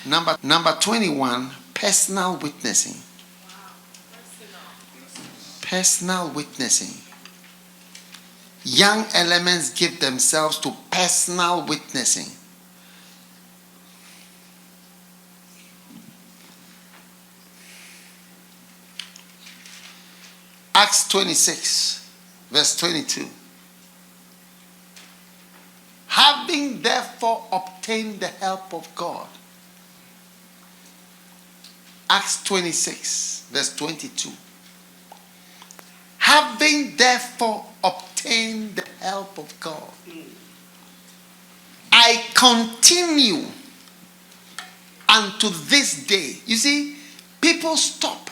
Number 21, personal witnessing. Personal witnessing. Young elements give themselves to personal witnessing. Acts 26, verse 22. Having therefore obtained the help of God. Acts 26, verse 22. Having therefore obtained the help of God, I continue unto this day. You see, people stop.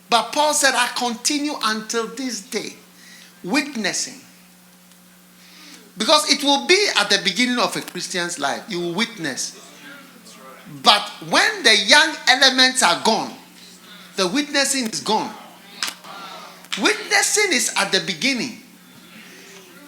But Paul said, I continue until this day, witnessing. Because it will be at the beginning of a Christian's life. You will witness. But when the young elements are gone, the witnessing is gone. Witnessing is at the beginning.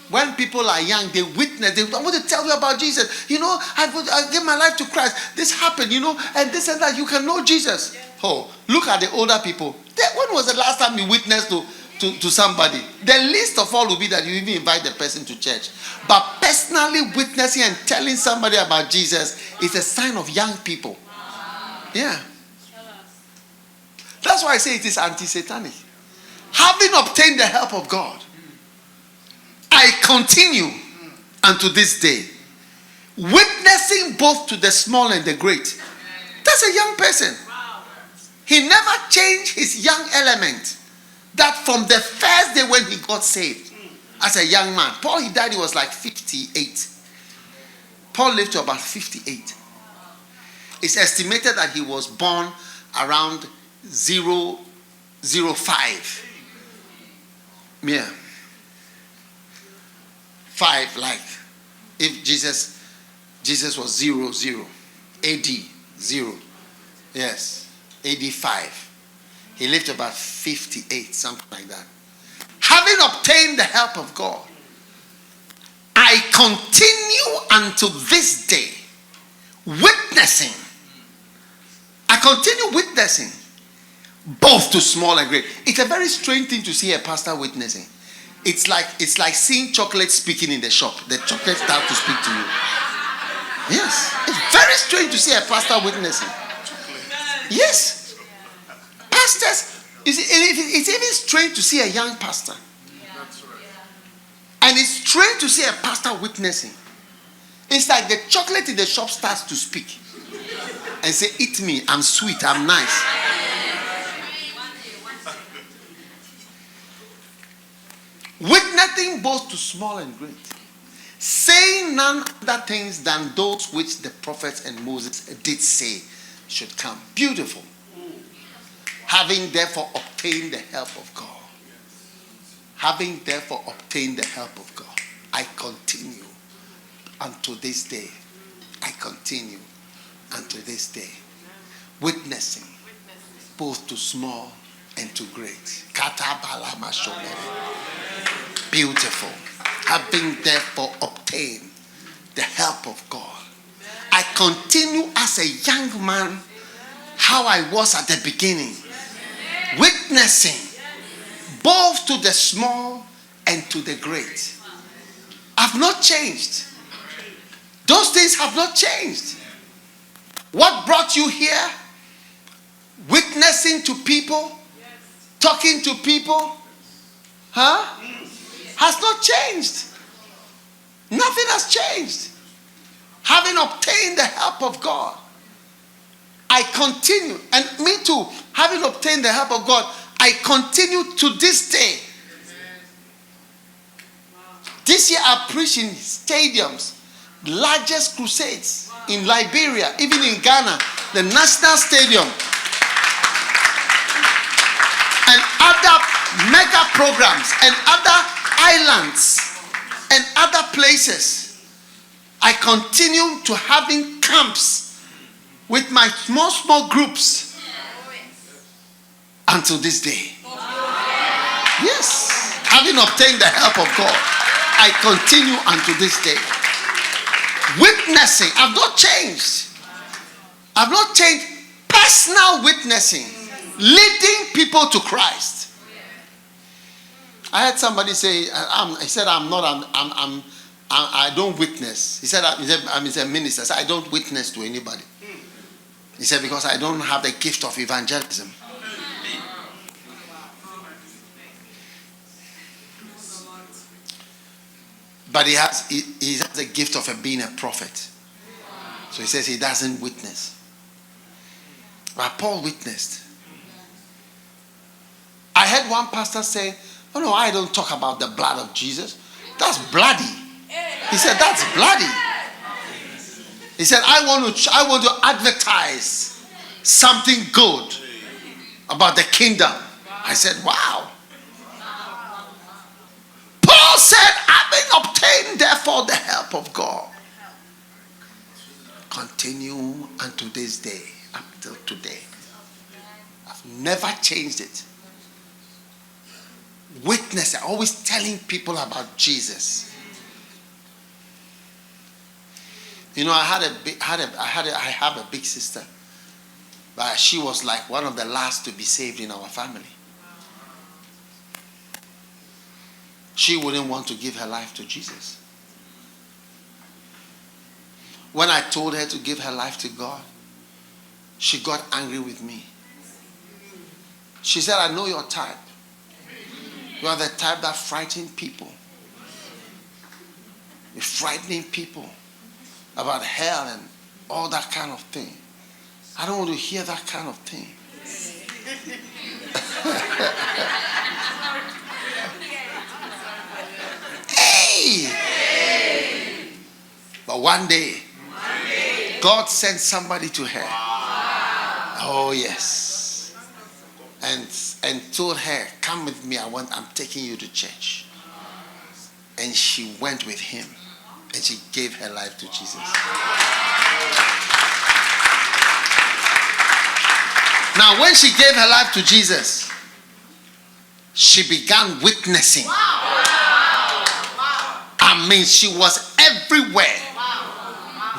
When people are young, they witness. They want to tell you about Jesus. You know, I gave my life to Christ. This happened, you know, and this and that. You can know Jesus. Oh, look at the older people. When was the last time you witnessed to somebody? The least of all will be that you even invite the person to church. But personally witnessing and telling somebody about Jesus is a sign of young people. Yeah. That's why I say it is anti-satanic. Having obtained the help of God, I continue unto this day, witnessing both to the small and the great. That's a young person. He never changed his young element. That from the first day when he got saved, as a young man. Paul, he died, he was like 58. Paul lived to about 58. It's estimated that he was born around 005. Yeah. 5, like if Jesus was 00. AD 0. Yes. AD 5. He lived about 58, something like that. Having obtained the help of God, I continue unto this day witnessing. I continue witnessing both to small and great. It's a very strange thing to see a pastor witnessing. It's like seeing chocolate speaking in the shop. The chocolate start to speak to you. Yes. It's very strange to see a pastor witnessing. Yes. Pastors, it's even strange to see a young pastor. And it's strange to see a pastor witnessing. It's like the chocolate in the shop starts to speak and say, eat me, I'm sweet, I'm nice. Witnessing both to small and great, saying none other things than those which the prophets and Moses did say should come. Beautiful. Having therefore obtained the help of God. Having therefore obtained the help of God, I continue unto this day. I continue unto this day. Witnessing both to small and to great. Beautiful. Having therefore obtained the help of God, I continue as a young man how I was at the beginning. Witnessing both to the small and to the great. I've not changed. Those things have not changed. What brought you here? Witnessing to people, talking to people, has not changed. Nothing has changed. Having obtained the help of God, I continue, and me too, having obtained the help of God, I continue to this day. This year I preached in stadiums, largest crusades in Liberia, even in Ghana, the National Stadium, and other mega programs, and other islands, and other places. I continue to having camps with my small groups until this day. Yes. Having obtained the help of God, I continue unto this day. Witnessing. I've not changed. I've not changed. Personal witnessing, leading people to Christ. I had somebody say, he said, I don't witness. He said, I'm a minister. I said, I don't witness to anybody. He said, because I don't have the gift of evangelism. But he has the gift of being a prophet. So he says he doesn't witness. But Paul witnessed. I heard one pastor say, oh no, I don't talk about the blood of Jesus. That's bloody. He said, that's bloody. He said, I want to advertise something good about the kingdom. I said, wow. Paul said, having obtained therefore the help of God, continue unto this day, up till today. I've never changed it. Witness, always telling people about Jesus. You know, I have a big sister, but she was like one of the last to be saved in our family. She wouldn't want to give her life to Jesus. When I told her to give her life to God, she got angry with me. She said, I know your type. You are the type that frightens people. You're frightening people about hell and all that kind of thing. I don't want to hear that kind of thing. Hey! But one day, God sent somebody to her. Oh yes. And told her, come with me, I'm taking you to church. And she went with him. And she gave her life to Jesus. Now when she gave her life to Jesus, she began witnessing. I mean, she was everywhere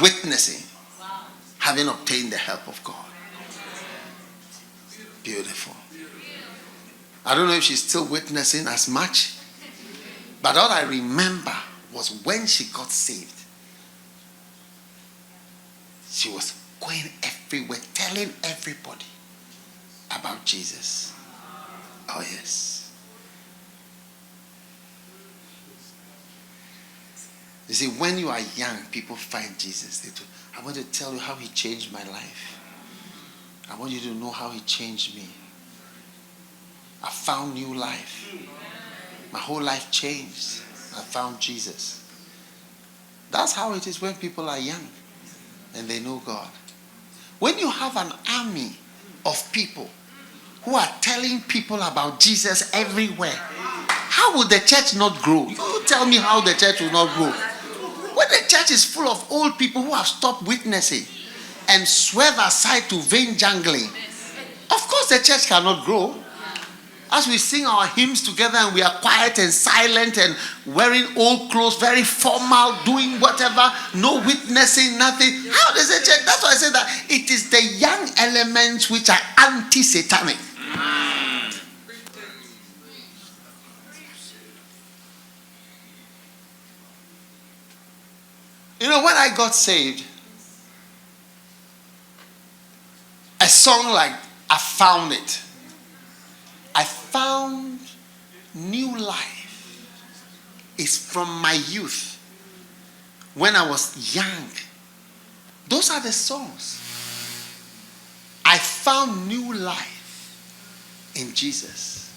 witnessing, having obtained the help of God. Beautiful. I don't know if she's still witnessing as much, but all I remember was when she got saved, she was going everywhere, telling everybody about Jesus. Oh yes. You see, when you are young, people find Jesus. They do. I want to tell you how he changed my life. I want you to know how he changed me. I found new life. My whole life changed. I found Jesus. That's how it is when people are young and they know God. When you have an army of people who are telling people about Jesus everywhere, how would the church not grow? You tell me how the church will not grow. When the church is full of old people who have stopped witnessing and swerve aside to vain jangling, of course the church cannot grow. As we sing our hymns together and we are quiet and silent and wearing old clothes, very formal, doing whatever, no witnessing, nothing. How does it change? That's why I said that it is the young elements which are anti-satanic. You know, when I got saved, a song like I Found It. I found new life. It's from my youth. When I was young. Those are the songs. I found new life in Jesus.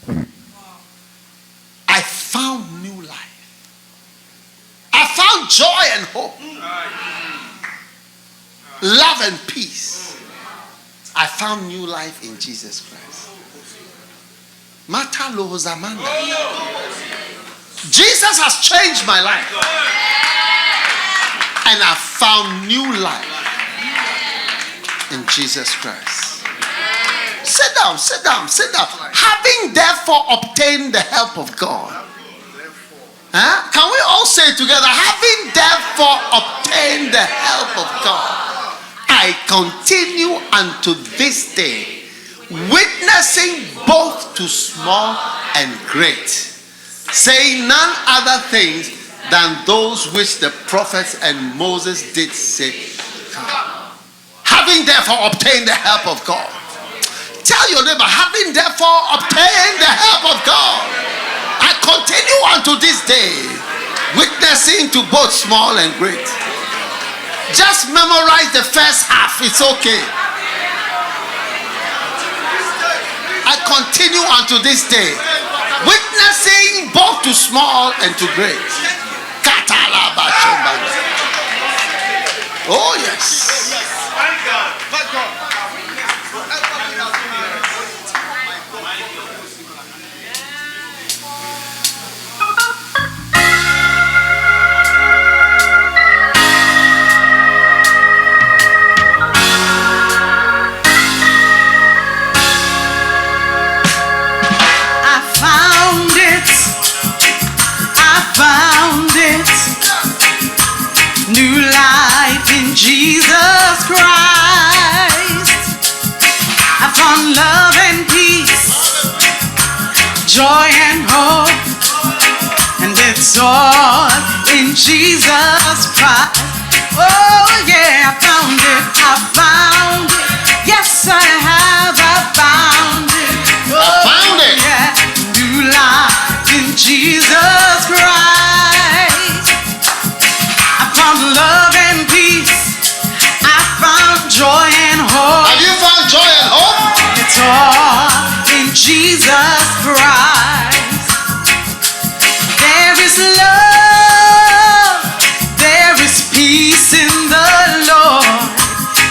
I found new life. I found joy and hope. Love and peace. I found new life in Jesus Christ. Jesus has changed my life. And I found new life in Jesus Christ. Sit down, sit down, sit down. Having therefore obtained the help of God. Can we all say together, having therefore obtained the help of God, I I continue unto this day, witnessing both to small and great, saying none other things than those which the prophets and Moses did say. Having therefore obtained the help of God. Tell your neighbor, having therefore obtained the help of God, I continue unto this day, witnessing to both small and great. Just memorize the first half, it's okay. I continue unto this day, witnessing both to small and to great. Oh yes. New life in Jesus Christ. I found love and peace, joy and hope, and it's all in Jesus Christ. Oh yeah, I found it, I found it. Yes, I have, I found it. Oh, I found it. Yeah, new life in Jesus Christ. Love and peace, I found joy and hope. Have you found joy and hope? It's all in Jesus Christ. There is love, there is peace in the Lord.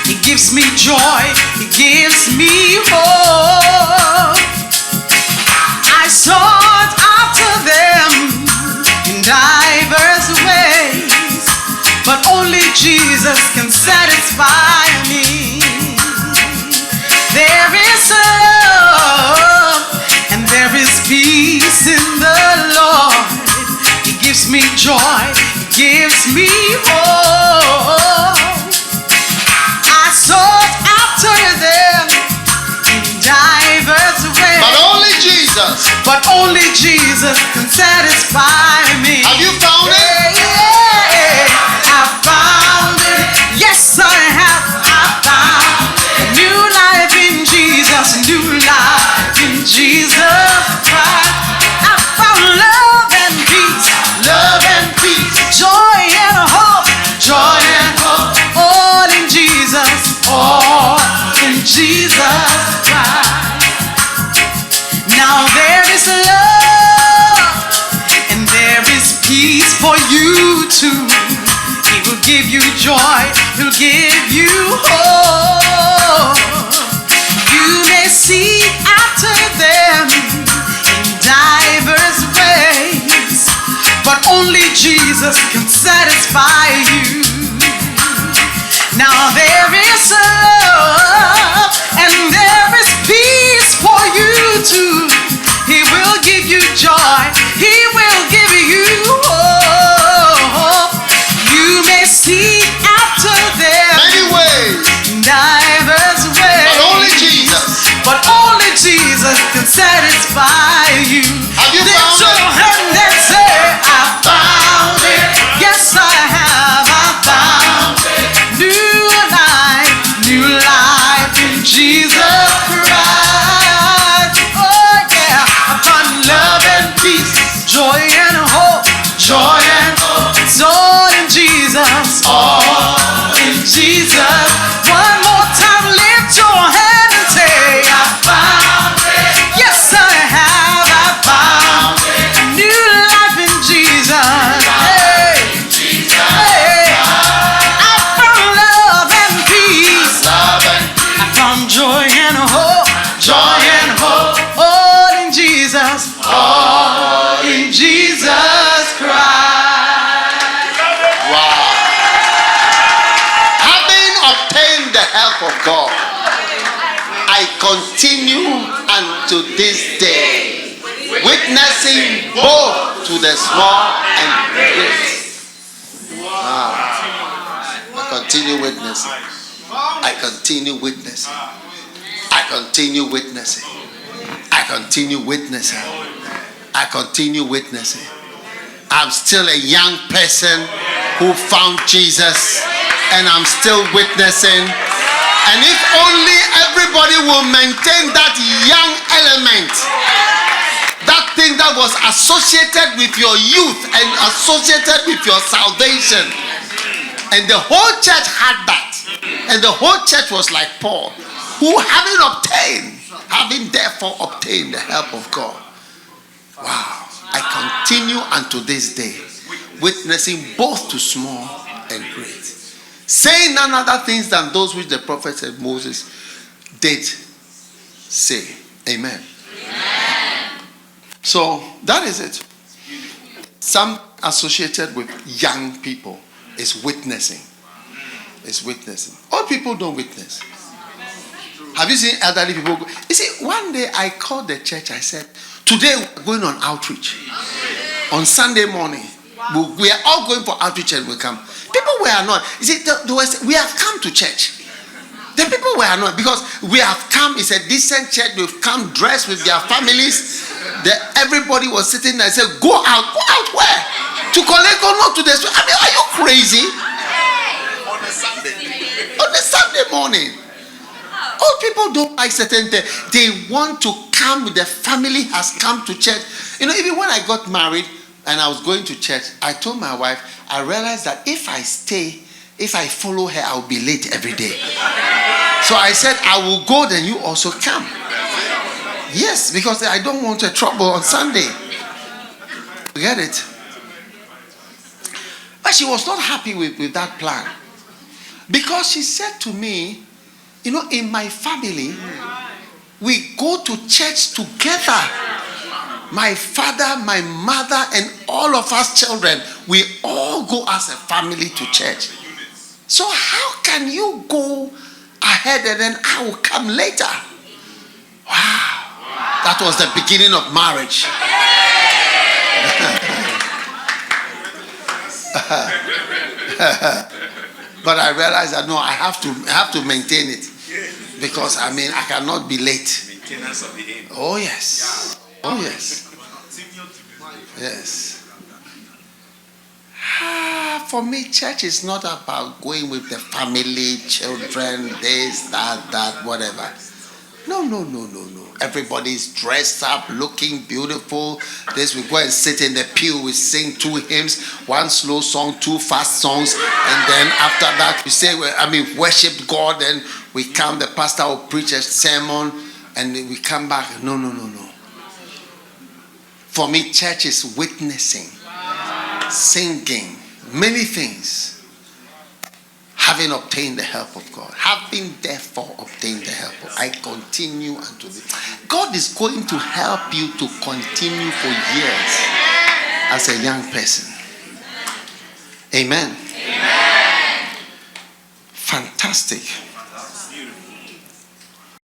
He gives me joy, He gives me hope. I sought after them in diverse ways, but only Jesus can satisfy me. There is love and there is peace in the Lord. He gives me joy, He gives me hope. I sought after them in diverse ways, but only Jesus can satisfy me. Have you found it? Yes, I have. I found a new life in Jesus, new life in Jesus Christ. I found love and peace, joy and hope, all in Jesus Christ. Now there is love and there is peace for you too. He will give you joy, He'll give you hope. You may seek after them in diverse ways, but only Jesus can satisfy you. Now there is love and there is peace for you too. He will give you joy, He will give you hope. You may seek after them many ways, diverse ways, but only Jesus can satisfy you. Have you Lift found your it? hand and say, I found it. Yes, I have. I found it. New life in Jesus Christ. Oh yeah, I found love and peace, joy and hope, It's all in Jesus, all in Jesus. One more time, lift your hand and say, I found it. Yes, I have. I found it. A new life in Jesus. Hey, hey. I found love and peace. I found joy and hope, all in Jesus, Christ. Of God, I continue unto this day, witnessing both to the small and great. I continue witnessing. I continue witnessing. I continue witnessing. I continue witnessing. I continue witnessing. I'm still a young person who found Jesus, and I'm still witnessing. And if only everybody will maintain that young element, that thing that was associated with your youth and associated with your salvation, and the whole church had that, and the whole church was like Paul, who having therefore obtained the help of God. Wow. I continue unto this day, witnessing both to small and great, saying none other things than those which the prophets and Moses did say. Amen. So that is it. Some associated with young people is witnessing. It's witnessing. Old people don't witness. Have you seen elderly people go? You see, one day I called the church. I said, today we're going on outreach. On Sunday morning, we are all going for outreach and we come. People were not. You see, we have come to church. The people were not, because we have come. It's a decent church. We've come dressed with their families. Everybody was sitting there and said, go out. Go out where? To collect or not to the street? I mean, are you crazy? On a Sunday. On a Sunday morning. Old people don't like certain things. They want to come with the family, has come to church. You know, even when I got married and I was going to church, I told my wife, I realized that if I stay, if I follow her, I'll be late every day. So I said, I will go, then you also come. Yes, because I don't want a trouble on Sunday. You get it? But she was not happy with that plan. Because she said to me, you know, in my family, we go to church together. My father, my mother, and all of us children, we all go as a family to church. So how can you go ahead and then I will come later? Wow. That was the beginning of marriage. But I realized that no, I have to maintain it. Because I mean, I cannot be late. Maintenance of the aim. Oh yes. Oh yes. Yes. For me, church is not about going with the family, children, this, that, whatever. No. Everybody's dressed up, looking beautiful. This, we go and sit in the pew, we sing 2 hymns, 1 slow song, 2 fast songs, and then after that we say, worship God, and we come, the pastor will preach a sermon, and we come back. No. For me, church is witnessing, singing, many things. Having obtained the help of God, having therefore obtained the help of God, I continue unto this. God is going to help you to continue for years as a young person. Amen. Fantastic.